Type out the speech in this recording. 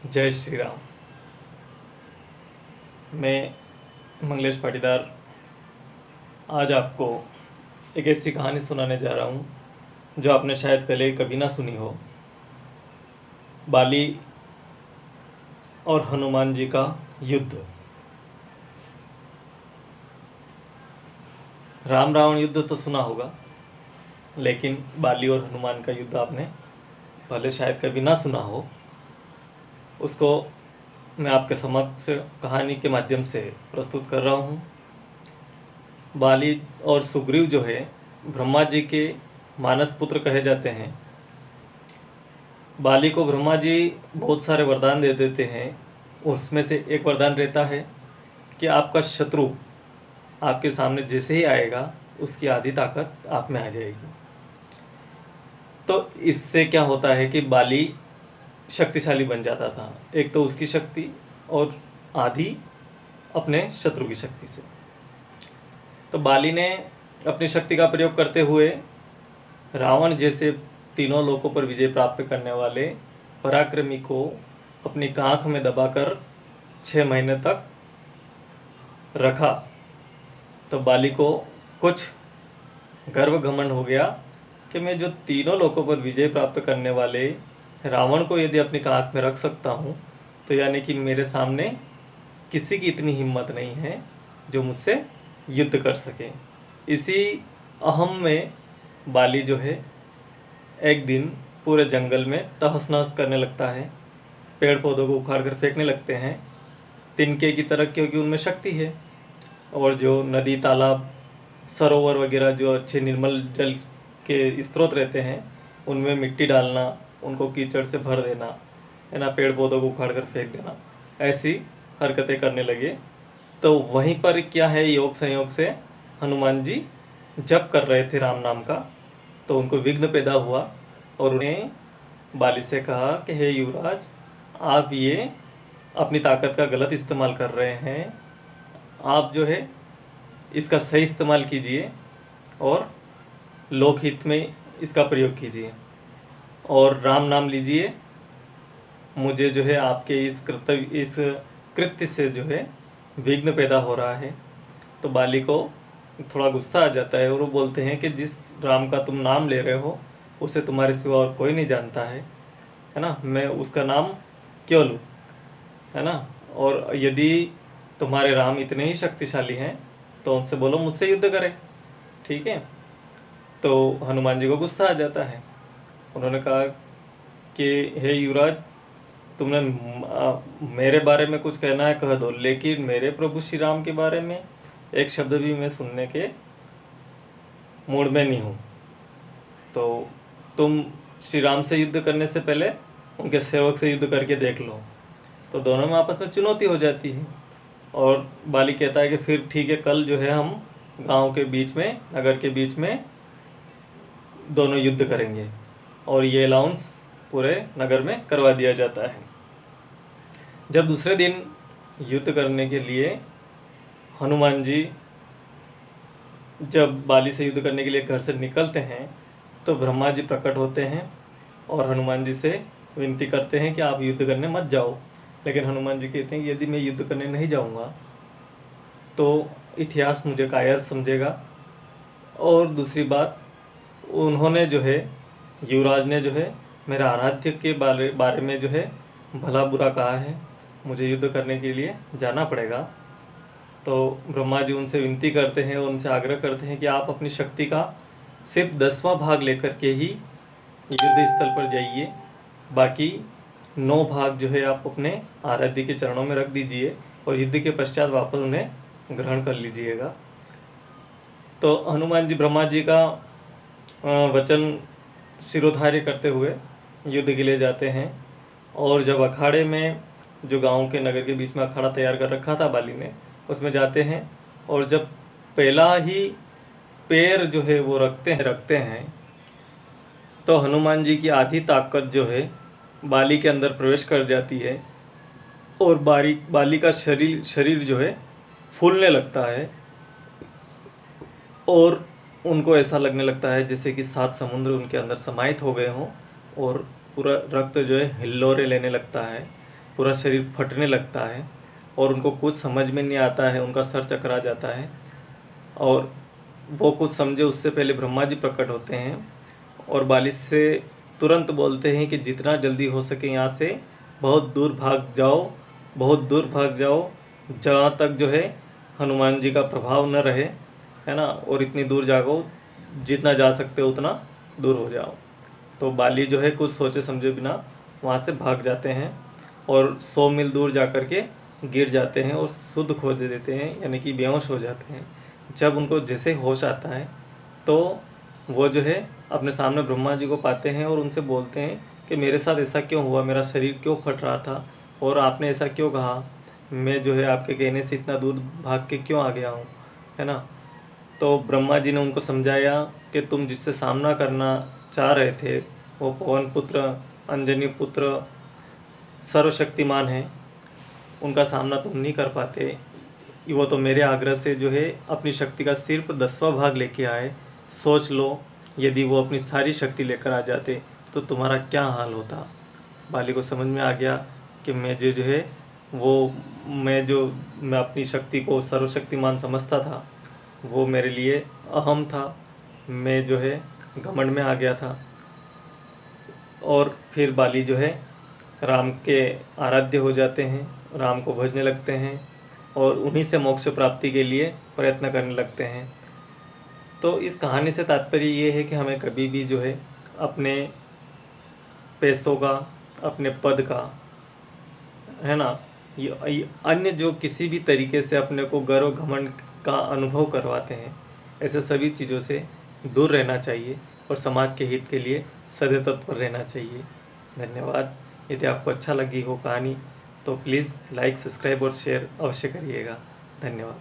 जय श्री राम। मैं मंगलेश पाटीदार आज आपको एक ऐसी कहानी सुनाने जा रहा हूँ जो आपने शायद पहले कभी ना सुनी हो। बाली और हनुमान जी का युद्ध। राम रावण युद्ध तो सुना होगा, लेकिन बाली और हनुमान का युद्ध आपने पहले शायद कभी ना सुना हो। उसको मैं आपके समक्ष कहानी के माध्यम से प्रस्तुत कर रहा हूँ। बाली और सुग्रीव जो है ब्रह्मा जी के मानस पुत्र कहे जाते हैं। बाली को ब्रह्मा जी बहुत सारे वरदान दे देते हैं। उसमें से एक वरदान रहता है कि आपका शत्रु आपके सामने जैसे ही आएगा उसकी आधी ताकत आप में आ जाएगी। तो इससे क्या होता है कि बाली शक्तिशाली बन जाता था, एक तो उसकी शक्ति और आधी अपने शत्रु की शक्ति से। तो बाली ने अपनी शक्ति का प्रयोग करते हुए रावण जैसे तीनों लोकों पर विजय प्राप्त करने वाले पराक्रमी को अपनी कांख में दबाकर 6 महीने तक रखा। तो बाली को कुछ गर्व घमंड हो गया कि मैं जो तीनों लोकों पर विजय प्राप्त करने वाले रावण को यदि अपनी कांख में रख सकता हूँ, तो यानी कि मेरे सामने किसी की इतनी हिम्मत नहीं है जो मुझसे युद्ध कर सके। इसी अहम में बाली जो है एक दिन पूरे जंगल में तहस नहस करने लगता है। पेड़ पौधों को उखाड़ कर फेंकने लगते हैं तिनके की तरह, क्योंकि उनमें शक्ति है। और जो नदी तालाब सरोवर वगैरह जो अच्छे निर्मल जल के स्रोत रहते हैं उनमें मिट्टी डालना, उनको कीचड़ से भर देना, है ना, पेड़ पौधों को उखाड़ कर फेंक देना, ऐसी हरकतें करने लगे। तो वहीं पर क्या है, योग संयोग से हनुमान जी जप कर रहे थे राम नाम का, तो उनको विघ्न पैदा हुआ और उन्हें बाली से कहा कि हे युवराज, आप ये अपनी ताकत का गलत इस्तेमाल कर रहे हैं। आप जो है इसका सही इस्तेमाल कीजिए और लोकहित में इसका प्रयोग कीजिए और राम नाम लीजिए। मुझे जो है आपके इस कृत्य से जो है विघ्न पैदा हो रहा है। तो बाली को थोड़ा गुस्सा आ जाता है और वो बोलते हैं कि जिस राम का तुम नाम ले रहे हो उसे तुम्हारे सिवा और कोई नहीं जानता है ना, मैं उसका नाम क्यों लूँ, है ना। और यदि तुम्हारे राम इतने ही शक्तिशाली हैं तो उनसे बोलो मुझसे युद्ध करें, ठीक है। तो हनुमान जी को गुस्सा आ जाता है। उन्होंने कहा कि हे युवराज, तुमने मेरे बारे में कुछ कहना है कह दो, लेकिन मेरे प्रभु श्री राम के बारे में एक शब्द भी मैं सुनने के मूड में नहीं हूँ। तो तुम श्री राम से युद्ध करने से पहले उनके सेवक से युद्ध करके देख लो। तो दोनों में आपस में चुनौती हो जाती है और बाली कहता है कि फिर ठीक है, कल जो है हम गांव के बीच में, नगर के बीच में दोनों युद्ध करेंगे। और ये अलाउंस पूरे नगर में करवा दिया जाता है। जब दूसरे दिन युद्ध करने के लिए हनुमान जी जब बाली से युद्ध करने के लिए घर से निकलते हैं तो ब्रह्मा जी प्रकट होते हैं और हनुमान जी से विनती करते हैं कि आप युद्ध करने मत जाओ। लेकिन हनुमान जी कहते हैं कि यदि मैं युद्ध करने नहीं जाऊंगा तो इतिहास मुझे कायर समझेगा। और दूसरी बात, उन्होंने जो है, युवराज ने जो है मेरे आराध्य के बारे में जो है भला बुरा कहा है, मुझे युद्ध करने के लिए जाना पड़ेगा। तो ब्रह्मा जी उनसे विनती करते हैं और उनसे आग्रह करते हैं कि आप अपनी शक्ति का सिर्फ 10वां भाग लेकर के ही युद्ध स्थल पर जाइए, बाकी 9 भाग जो है आप अपने आराध्य के चरणों में रख दीजिए और युद्ध के पश्चात वापस उन्हें ग्रहण कर लीजिएगा। तो हनुमान जी ब्रह्मा जी का वचन शिरोधार्य करते हुए युद्ध के लिए जाते हैं। और जब अखाड़े में, जो गांव के नगर के बीच में अखाड़ा तैयार कर रखा था बाली ने, उसमें जाते हैं और जब पहला ही पैर जो है वो रखते हैं तो हनुमान जी की आधी ताकत जो है बाली के अंदर प्रवेश कर जाती है और बाली का शरीर जो है फूलने लगता है और उनको ऐसा लगने लगता है जैसे कि 7 समुद्र उनके अंदर समाहित हो गए हों और पूरा रक्त जो है हिल्लोरे लेने लगता है। पूरा शरीर फटने लगता है और उनको कुछ समझ में नहीं आता है, उनका सर चकरा जाता है और वो कुछ समझे उससे पहले ब्रह्मा जी प्रकट होते हैं और बाली से तुरंत बोलते हैं कि जितना जल्दी हो सके यहाँ से बहुत दूर भाग जाओ, बहुत दूर भाग जाओ, जहाँ तक जो है हनुमान जी का प्रभाव न रहे, है ना, और इतनी दूर जागो, जितना जा सकते हो उतना दूर हो जाओ। तो बाली जो है कुछ सोचे समझे बिना वहाँ से भाग जाते हैं और 100 मील दूर जा कर के गिर जाते हैं और शुद्ध खो दे देते हैं, यानी कि बेहोश हो जाते हैं। जब उनको जैसे होश आता है तो वो जो है अपने सामने ब्रह्मा जी को पाते हैं और उनसे बोलते हैं कि मेरे साथ ऐसा क्यों हुआ, मेरा शरीर क्यों फट रहा था और आपने ऐसा क्यों कहा, मैं जो है आपके कहने से इतना दूर भाग के क्यों आ गया हूँ, है ना। तो ब्रह्मा जी ने उनको समझाया कि तुम जिससे सामना करना चाह रहे थे वो पवन पुत्र, अंजनी पुत्र, सर्वशक्तिमान हैं, उनका सामना तुम नहीं कर पाते। वो तो मेरे आग्रह से जो है अपनी शक्ति का सिर्फ 10वां भाग लेके आए। सोच लो यदि वो अपनी सारी शक्ति लेकर आ जाते तो तुम्हारा क्या हाल होता। बाली को समझ में आ गया कि जो है वो मैं अपनी शक्ति को सर्वशक्तिमान समझता था, वो मेरे लिए अहम था, मैं जो है घमंड में आ गया था। और फिर बाली जो है राम के आराध्य हो जाते हैं, राम को भजने लगते हैं और उन्हीं से मोक्ष प्राप्ति के लिए प्रयत्न करने लगते हैं। तो इस कहानी से तात्पर्य ये है कि हमें कभी भी जो है अपने पैसों का, अपने पद का, है ना, ये अन्य जो किसी भी तरीके से अपने को गर्व घमंड का अनुभव करवाते हैं, ऐसे सभी चीज़ों से दूर रहना चाहिए और समाज के हित के लिए सदैव तत्पर रहना चाहिए। धन्यवाद। यदि आपको अच्छा लगी हो कहानी तो प्लीज़ लाइक, सब्सक्राइब और शेयर अवश्य करिएगा। धन्यवाद।